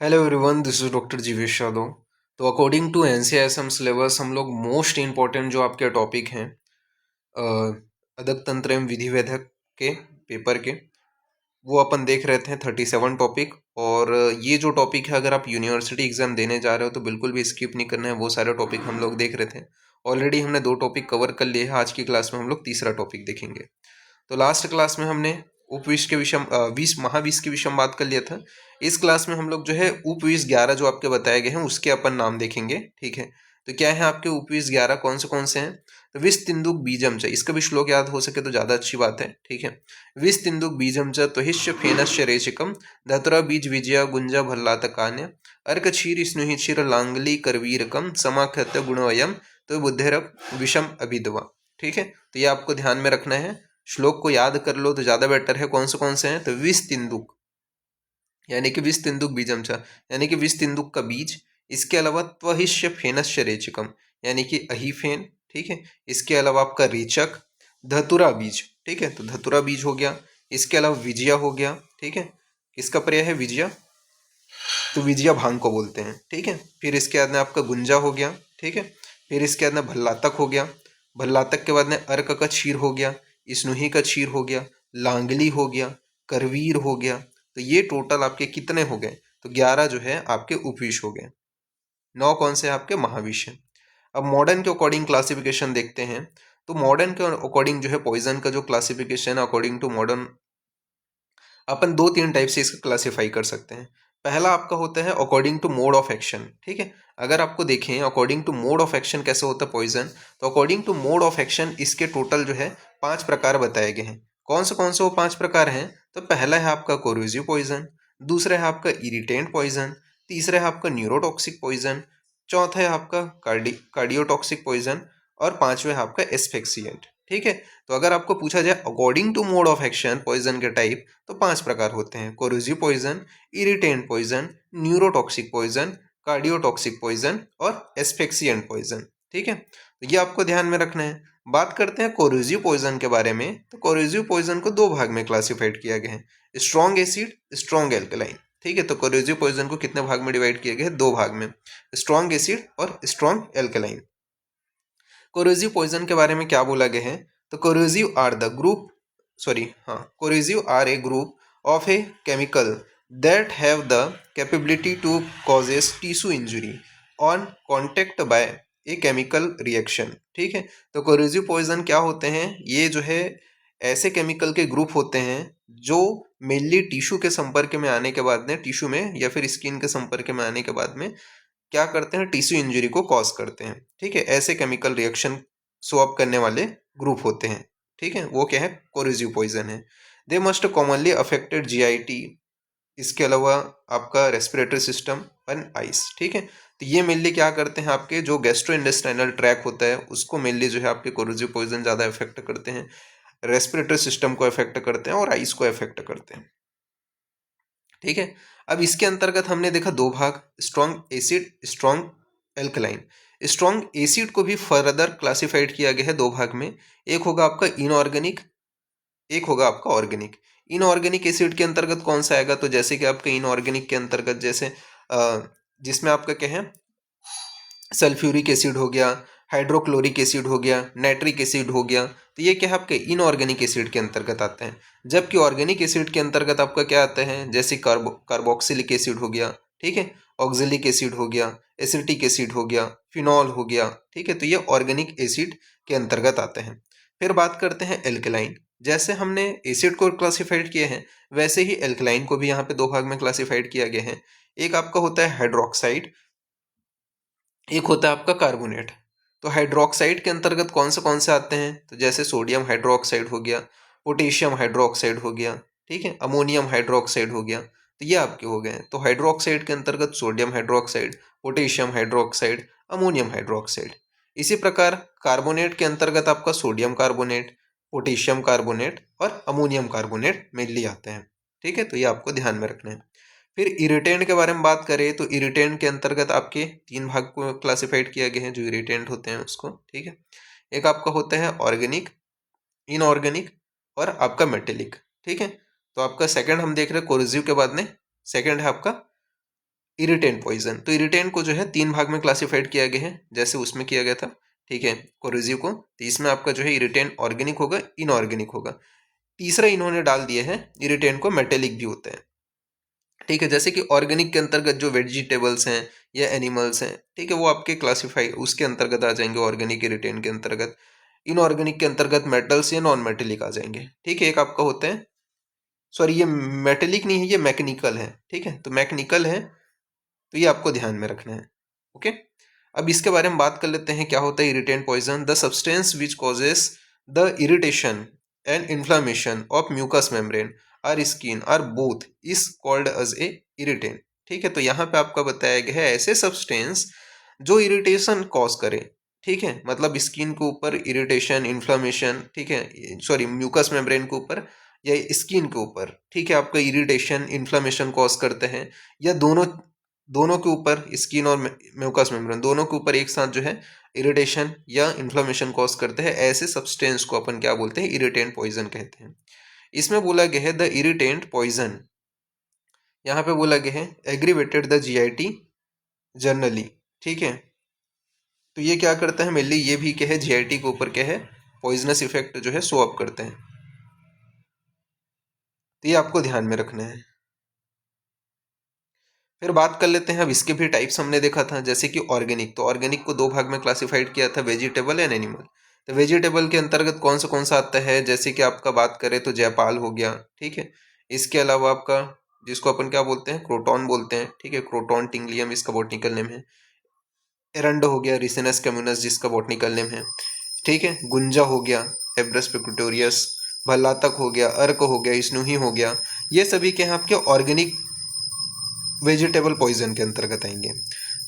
Hello everyone, this is doctor Jeevesh Yadav. तो according to NCISM syllabus हम लोग मोस्ट इम्पॉर्टेंट जो आपके टॉपिक हैं अदक तंत्र एवं विधि वेधक के पेपर के, वो अपन देख रहे थे 37 टॉपिक। और ये जो टॉपिक है, अगर आप यूनिवर्सिटी एग्जाम देने जा रहे हो तो बिल्कुल भी स्किप नहीं करना है। वो सारे टॉपिक हम लोग देख रहे थे। ऑलरेडी हमने 2 टॉपिक कवर कर लिए हैं। आज की क्लास में हम लोग तीसरा टॉपिक देखेंगे। तो लास्ट क्लास में हमने उपविश के विषम विष महाविष के विषम बात कर लिया था। इस क्लास में हम लोग जो है उपविष 11 जो आपके बताए गए हैं उसके अपन नाम देखेंगे। ठीक है, तो क्या है आपके उपविष 11 कौन से हैं? तो विष तिंदुक बीजम च, इसका भी श्लोक याद हो सके तो ज़्यादा अच्छी बात है। ठीक है, विष तिंदुक बीजम च त्वहिष्य फेनश्य रेचिकम धतुरा बीज विजया गुंजा भल्लात कान्य अर्क क्षीर स्नुहि क्षीर लांगली करवीरकम समाख्यत गुणवयम तो बुद्धिरक विषम अभिदवा। ठीक है, तो ये आपको ध्यान में रखना है। श्लोक को याद कर लो तो ज़्यादा बेटर है। कौन से हैं? तो विष तिंदुक, यानी कि विष तिंदुक बीजम च, यानी कि विष तिंदुक का बीज। इसके अलावा त्वहिष्य फेनश्य रेचकम, यानी कि अहीफेन। ठीक है, इसके अलावा आपका रेचक धतुरा बीज। ठीक है, तो धतुरा बीज हो गया। इसके अलावा विजया हो गया। ठीक है, किसका पर्याय है? विजया, तो विजया भांग को बोलते हैं। ठीक है, फिर इसके बाद में आपका गुंजा हो गया। ठीक है, फिर इसके बाद में भल्लातक हो गया। भल्लातक के बाद में अर्क का क्षीर हो गया, स्नुही का क्षीर हो गया, लांगली हो गया, करवीर हो गया। तो ये टोटल आपके कितने हो गए? तो 11 जो है आपके उपविष हो गए। 9 कौन से आपके? महाविष है। अब मॉडर्न के अकॉर्डिंग क्लासिफिकेशन देखते हैं। तो मॉडर्न के अकॉर्डिंग जो है पॉइजन का जो क्लासिफिकेशन है अकॉर्डिंग टू मॉडर्न, अपन 2-3 टाइप से इसको क्लासिफाई कर सकते हैं। पहला आपका होता है according to mode of action. ठीक है, अगर आपको देखें according to mode of action कैसे होता है पॉइजन, तो according to mode of action इसके टोटल जो है 5 प्रकार बताए गए हैं। कौन से वो 5 प्रकार हैं? तो पहला है आपका कोरोसिव पॉइजन, दूसरा है आपका इरिटेंट पॉइजन, तीसरा है आपका न्यूरोटॉक्सिक पॉइजन, चौथा है आपका कार्डियोटॉक्सिक पॉइजन, और पांचवा है आपका एस्फेक्सिएंट। ठीक है, तो अगर आपको पूछा जाए according to mode of action poison के टाइप, तो 5 प्रकार होते हैं: corrosive poison, irritant poison, neurotoxic poison, cardiotoxic poison और एस्फेक्सिएंट पॉइजन। ठीक है, तो ये आपको ध्यान में रखना है। बात करते हैं कोरोसिव पॉइजन के बारे में। तो कोरोसिव पॉइजन को 2 भाग में क्लासिफाइड किया गया है: स्ट्रॉन्ग एसिड, स्ट्रॉन्ग एल्कलाइन। ठीक है, तो कोरोसिव पॉइजन को कितने भाग में डिवाइड किया गया है? 2 भाग में, स्ट्रॉन्ग एसिड और स्ट्रॉन्ग एल्कलाइन। कोरोसिव पॉइजन के बारे में क्या बोला गया है? तो corrosive are the group, corrosive are a group of a chemical that have the capability to causes tissue injury on contact by a chemical reaction. ठीक है, तो कोरोसिव पॉइजन क्या होते हैं? ये जो है ऐसे केमिकल के ग्रुप होते हैं जो मेनली टिश्यू के संपर्क में आने के बाद में, टिश्यू में या फिर स्किन के संपर्क में आने के बाद में क्या करते हैं? टिश्यू इंजरी को कॉज करते हैं। ठीक है, ऐसे केमिकल रिएक्शन शो अप करने वाले ग्रुप होते हैं। ठीक है, वो क्या है? कोरोसिव पॉइजन है। They must commonly affected GIT, इसके अलावा आपका रेस्पिरेटरी सिस्टम एंड आइस। ठीक है, तो ये मेनली क्या करते हैं? आपके जो गैस्ट्रो इंटेस्टाइनल ट्रैक होता है उसको मेनली जो है आपके कोरोसिव पॉइजन ज़्यादा इफेक्ट करते हैं, रेस्पिरेटरी सिस्टम को इफेक्ट करते हैं और आइस को इफेक्ट करते हैं। ठीक है, अब इसके अंतर्गत हमने देखा 2 भाग: strong acid, strong alkaline. Strong acid को भी फर्दर क्लासिफाइड किया गया है 2 भाग में। एक होगा आपका इनऑर्गेनिक, एक होगा आपका ऑर्गेनिक। इनऑर्गेनिक एसिड के अंतर्गत कौन सा आएगा? तो जैसे कि आपका इनऑर्गेनिक के अंतर्गत जैसे जिसमें आपका क्या है, सल्फ्यूरिक एसिड हो गया, हाइड्रोक्लोरिक एसिड हो गया, नाइट्रिक एसिड हो गया। तो ये क्या है? आपके इनऑर्गेनिक एसिड के अंतर्गत आते हैं। जबकि ऑर्गेनिक एसिड के अंतर्गत आपका क्या आता है? जैसे कार्बोक्सिलिक एसिड हो गया, ठीक है, ऑक्जेलिक एसिड हो गया, एसिटिक एसिड हो गया, फिनॉल हो गया। ठीक है, तो ये ऑर्गेनिक एसिड के अंतर्गत आते हैं। फिर बात करते हैं एल्कलाइन। जैसे हमने एसिड को क्लासिफाइड किए हैं वैसे ही एल्कलाइन को भी यहाँ पे 2 भाग में क्लासिफाइड किया गया है। एक आपका होता है हाइड्रोक्साइड, एक होता है आपका कार्बोनेट। तो हाइड्रोक्साइड के अंतर्गत कौन से आते हैं? तो जैसे सोडियम हाइड्रोक्साइड हो गया, पोटेशियम हाइड्रोक्साइड हो गया, ठीक है, अमोनियम हाइड्रोक्साइड हो गया। तो ये आपके हो गए। तो हाइड्रोक्साइड के अंतर्गत sodium hydroxide, potassium hydroxide, ammonium hydroxide. इसी प्रकार कार्बोनेट के अंतर्गत आपका सोडियम कार्बोनेट, पोटेशियम कार्बोनेट और अमोनियम कार्बोनेट मेनली आते हैं। ठीक है, तो ये आपको ध्यान में रखना है। फिर इरिटेंट के बारे में बात करें तो इरिटेंट के अंतर्गत आपके 3 भाग को क्लासिफाइड किया गया है जो इरिटेंट होते हैं उसको। ठीक है, एक आपका होता है ऑर्गेनिक, इनऑर्गेनिक और आपका मेटेलिक। ठीक है, तो आपका सेकंड हम देख रहे हैं कोरोसिव के बाद में, सेकंड है आपका इरिटेंट पॉइजन, तो इरिटेंट को जो है 3 भाग में क्लासिफाइड किया गया है, जैसे उसमें किया गया था, ठीक है, कोरोसिव को। तो इसमें आपका जो है इरिटेंट ऑर्गेनिक होगा, इनऑर्गेनिक होगा। तीसरा इन्होंने डाल दिया है इरिटेंट को मेटेलिक भी होता है, ठीक है। जैसे कि ऑर्गेनिक के अंतर्गत जो वेजिटेबल्स हैं या एनिमल्स हैं, ठीक है, वो आपके क्लासिफाई उसके अंतर्गत आ जाएंगे, ऑर्गेनिक इरिटेंट के अंतर्गत। इनऑर्गेनिक के अंतर्गत मेटल्स या नॉन मेटेलिक आ जाएंगे, ठीक है। एक आपका होता है, सॉरी ये मेटेलिक नहीं है, ये मैकेनिकल है, ठीक है, तो मैकेनिकल है, तो ये आपको ध्यान में रखना है, ओके। अब इसके बारे में बात कर लेते हैं, क्या होता है irritant poison. The substance which causes the irritation and inflammation of mucous membrane or skin or both is called as a irritant, ठीक है। तो यहाँ पे आपका बताया गया है ऐसे सब्सटेंस जो इरिटेशन कॉज करे, ठीक है, मतलब स्किन के ऊपर इरिटेशन, इन्फ्लामेशन, ठीक है, सॉरी म्यूकस मेम्ब्रेन के ऊपर या स्किन के ऊपर, ठीक है, आपका इरिटेशन, इन्फ्लामेशन कॉज करते हैं, या दोनों दोनों के ऊपर, स्किन और म्यूकस मेम्ब्रेन दोनों के ऊपर एक साथ जो है इरिटेशन या इन्फ्लामेशन कॉज करते हैं, ऐसे सब्सटेंस को अपन क्या बोलते हैं, इरिटेंट पॉइजन कहते हैं। इसमें बोला गया है द इरिटेंट पॉइजन, यहाँ पे बोला गया है एग्रीवेटेड द जीआईटी जर्नली, ठीक है। तो ये क्या करता है मेनली, ये भी क्या है जीआईटी के ऊपर क्या है पॉइजनस इफेक्ट जो है शो अप करते हैं, तो ये आपको ध्यान में रखना है। फिर बात कर लेते हैं, अब इसके भी टाइप्स हमने देखा था, जैसे कि ऑर्गेनिक, तो ऑर्गेनिक को 2 भाग में क्लासिफाइड किया था, वेजिटेबल एंड एनिमल। तो वेजिटेबल के अंतर्गत कौन सा आता है, जैसे कि आपका बात करें तो जयपाल हो गया, ठीक है। इसके अलावा आपका जिसको अपन क्या बोलते हैं, क्रोटॉन बोलते हैं, ठीक है, क्रोटॉन टिंगलियम इसका बॉटनिकल नेम है। एरंड हो गया, रिसिनस कम्युनस जिसका बॉटनिकल नेम है, ठीक है। गुंजा हो गया, हेब्रस पिक्टोरियस, भल्लातक हो गया, अर्क हो गया, स्नूही हो गया, ये सभी के हैं आपके ऑर्गेनिक वेजिटेबल पॉइजन के अंतर्गत आएंगे।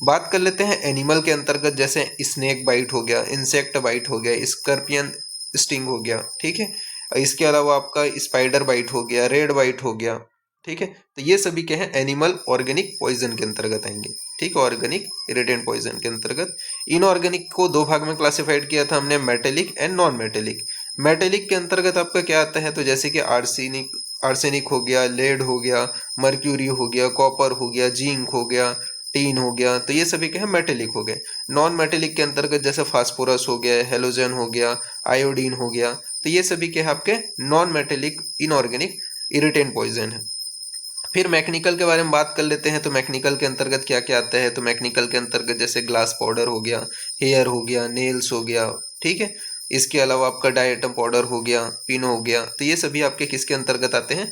बात कर लेते हैं एनिमल के अंतर्गत, जैसे स्नेक बाइट हो गया, इंसेक्ट बाइट हो गया, स्कॉर्पियन स्टिंग हो गया, ठीक है। इसके अलावा आपका स्पाइडर बाइट हो गया, रेड बाइट हो गया, ठीक है। तो ये सभी क्या है एनिमल ऑर्गेनिक पॉइजन के अंतर्गत आएंगे, ठीक है, ऑर्गेनिक इरिटेंट पॉइजन के अंतर्गत। इनऑर्गेनिक को 2 भाग में क्लासिफाइड किया था हमने, metallic and non metallic. Metallic के अंतर्गत आपका क्या आता है, तो जैसे कि आर्सेनिक, आर्सेनिक हो गया, लेड हो गया, मर्क्यूरी हो गया, कॉपर हो गया, जिंक हो गया, टीन हो गया, तो ये सभी क्या है मेटेलिक हो गए। नॉन मेटेलिक के अंतर्गत जैसे फास्फोरस हो गया, हेलोजन हो गया, आयोडीन हो गया, तो ये सभी क्या है आपके non metallic inorganic irritant poison है। फिर मैकेनिकल के बारे में बात कर लेते हैं, तो मैकेनिकल के अंतर्गत क्या क्या आता है, तो मैकेनिकल के अंतर्गत जैसे ग्लास पाउडर हो गया, हेयर हो गया, नेल्स हो गया, ठीक है। इसके अलावा आपका डायटम पाउडर हो गया, पिन हो गया, तो ये सभी आपके किसके अंतर्गत आते हैं,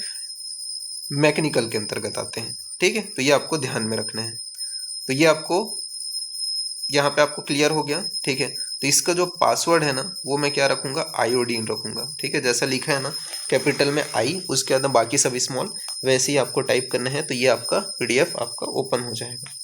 मैकेनिकल के अंतर्गत आते हैं, ठीक है। तो ये आपको ध्यान में रखना है। तो ये आपको यहाँ पे आपको क्लियर हो गया, ठीक है। तो इसका जो पासवर्ड है ना, वो मैं क्या रखूंगा, आयोडीन रखूंगा, ठीक है, जैसा लिखा है ना कैपिटल में आई, उसके बाद बाकी सब स्मॉल, वैसे ही आपको टाइप करना है। तो ये आपका पीडीएफ आपका ओपन हो जाएगा।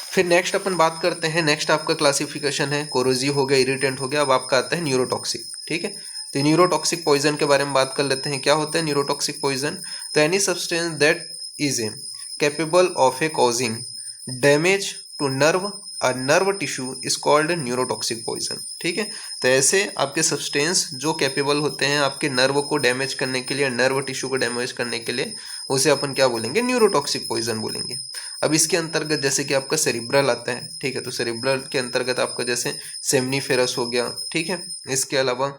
फिर नेक्स्ट अपन बात करते हैं, नेक्स्ट आपका क्लासिफिकेशन है, कोरोसिव हो गया, इरिटेंट हो गया, अब आपका आता है न्यूरोटॉक्सिक, ठीक है। तो न्यूरोटॉक्सिक पॉइजन के बारे में बात कर लेते हैं, क्या होता है न्यूरोटॉक्सिक पॉइजन। तो any substance that is a capable of a causing damage to nerve और nerve tissue is called neurotoxic poison, ठीक है। तो ऐसे आपके सब्सटेंस जो कैपेबल होते हैं आपके नर्व को डैमेज करने के लिए, नर्व टिश्यू को डैमेज करने के लिए, उसे अपन क्या बोलेंगे, न्यूरोटॉक्सिक पॉइजन बोलेंगे। अब इसके अंतर्गत जैसे कि आपका सेरिब्रल आता है, ठीक है, तो सेरिब्रल के अंतर्गत आपका जैसे सेमनीफेरस हो गया, ठीक है। इसके अलावा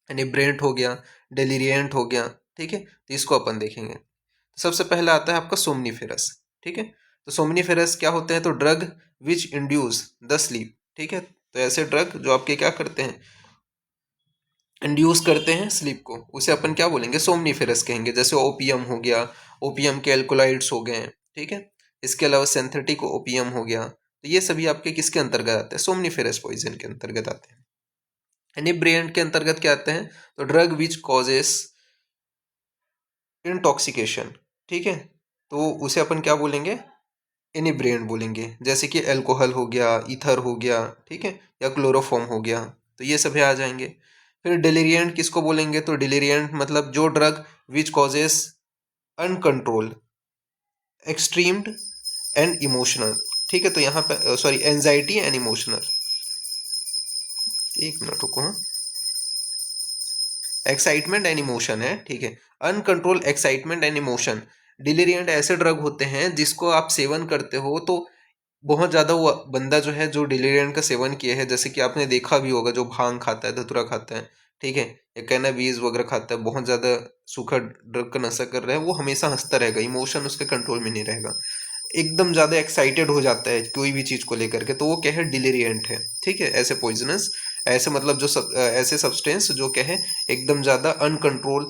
निब्रेंट हो गया, डेलिरिएंट हो गया, ठीक है, तो इसको अपन देखेंगे। तो सबसे पहला आता है आपका सोमनीफेरस, ठीक है। तो सोमनीफेरस क्या होते हैं, तो drug which induce the sleep, ठीक है। तो ऐसे ड्रग जो आपके क्या करते हैं, इंड्यूस करते हैं स्लीप को, उसे अपन क्या बोलेंगे, सोमनीफेरस कहेंगे। जैसे ओपियम हो गया, ओपियम के एल्कोलाइड्स हो गए, ठीक है। इसके अलावा सिंथेटिक ओपियम हो गया, तो ये सभी आपके किसके अंतर्गत आते हैं, सोमनीफेरस पॉइजन के अंतर्गत आते हैं। इनिब्रेंट के अंतर्गत क्या आते हैं, तो ड्रग विच कॉजेस इंटॉक्सिकेशन, ठीक है, तो उसे अपन क्या बोलेंगे, इनिब्रेंट बोलेंगे। जैसे कि अल्कोहल हो गया, ईथर हो गया, ठीक है, या क्लोरोफॉर्म हो गया, तो ये सभी आ जाएंगे। फिर डिलीरियंट किसको बोलेंगे, तो डिलीरियंट मतलब जो drug which causes uncontrol extreme and emotional, ठीक है। तो यहाँ पे सॉरी एंजाइटी एंड इमोशनल, एक मिनट रुको, हाँ, एक्साइटमेंट एंड इमोशन है, ठीक है, uncontrol excitement and emotion deliriant ऐसे ड्रग होते हैं जिसको आप सेवन करते हो तो बहुत ज़्यादा वो बंदा जो है जो डिलीरियंट का सेवन किया है, जैसे कि आपने देखा भी होगा जो भांग खाता है, धतूरा खाता है, ठीक है, या कैनाबीज वगैरह खाता है, बहुत ज़्यादा सूखा ड्रग का नशा कर रहा है, वो हमेशा हंसता रहेगा, इमोशन उसके कंट्रोल में नहीं रहेगा, एकदम ज़्यादा एक्साइटेड हो जाता है कोई भी चीज़ को लेकर के, तो वो क्या है, डिलीरियंट है। ठीक है, ऐसे पॉइजनस, ऐसे मतलब जो ऐसे सब्सटेंस जो क्या है एकदम ज़्यादा अनकंट्रोल,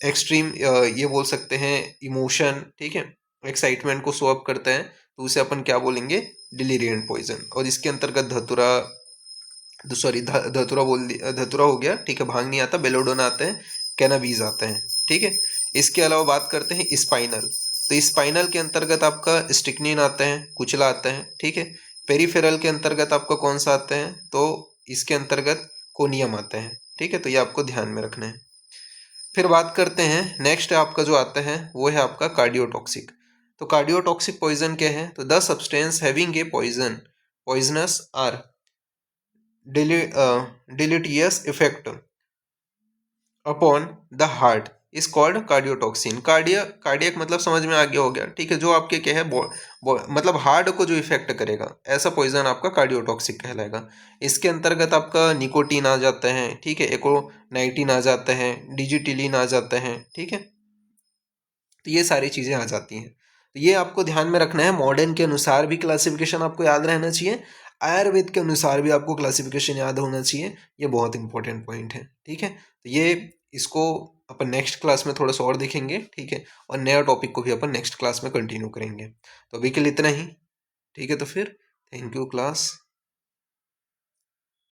एक्सट्रीम, ये बोल सकते हैं इमोशन, ठीक है, एक्साइटमेंट को शो अप करता है, तो उसे अपन क्या बोलेंगे, डिलीरियंट पॉइजन। और इसके अंतर्गत धतूरा, सॉरी धतूरा बोल दिया, धतूरा हो गया, ठीक है, भांग नहीं आता, बेलोडोना आता है, कैनाबीज आता है, ठीक है। इसके अलावा बात करते हैं स्पाइनल, तो स्पाइनल के अंतर्गत आपका स्टिक्निन आता है, कुचला आता है, ठीक है। पेरिफेरल के अंतर्गत आपका कौन सा आता है, तो इसके अंतर्गत कोनियम आता है, ठीक है, तो ये आपको ध्यान में रखना है। फिर बात करते हैं नेक्स्ट आपका जो आता है वो है आपका कार्डियोटॉक्सिक। तो कार्डियोटॉक्सिक पॉइजन क्या है, तो the substance having a poisonous or deleterious effect upon the heart is called cardiotoxin. Cardiac मतलब समझ में आ गया हो गया, ठीक है, जो आपके क्या है मतलब हार्ट को जो इफेक्ट करेगा, ऐसा पॉइजन आपका कार्डियोटॉक्सिक कहलाएगा। इसके अंतर्गत आपका निकोटीन आ जाता है, ठीक है, एकोनाइटिन आ जाता है, डिजिटिलिन आ जाता है, ठीक है, तो ये सारी चीज़ें आ जाती हैं। तो ये आपको ध्यान में रखना है, मॉडर्न के अनुसार भी क्लासिफिकेशन आपको याद रहना चाहिए, आयुर्वेद के अनुसार भी आपको क्लासिफिकेशन याद होना चाहिए, ये बहुत इंपॉर्टेंट पॉइंट है, ठीक है। तो ये इसको अपन नेक्स्ट क्लास में थोड़ा सा और देखेंगे, ठीक है, और नया टॉपिक को भी अपन नेक्स्ट क्लास में कंटिन्यू करेंगे। तो अभी के लिए इतना ही, ठीक है, तो फिर थैंक यू क्लास।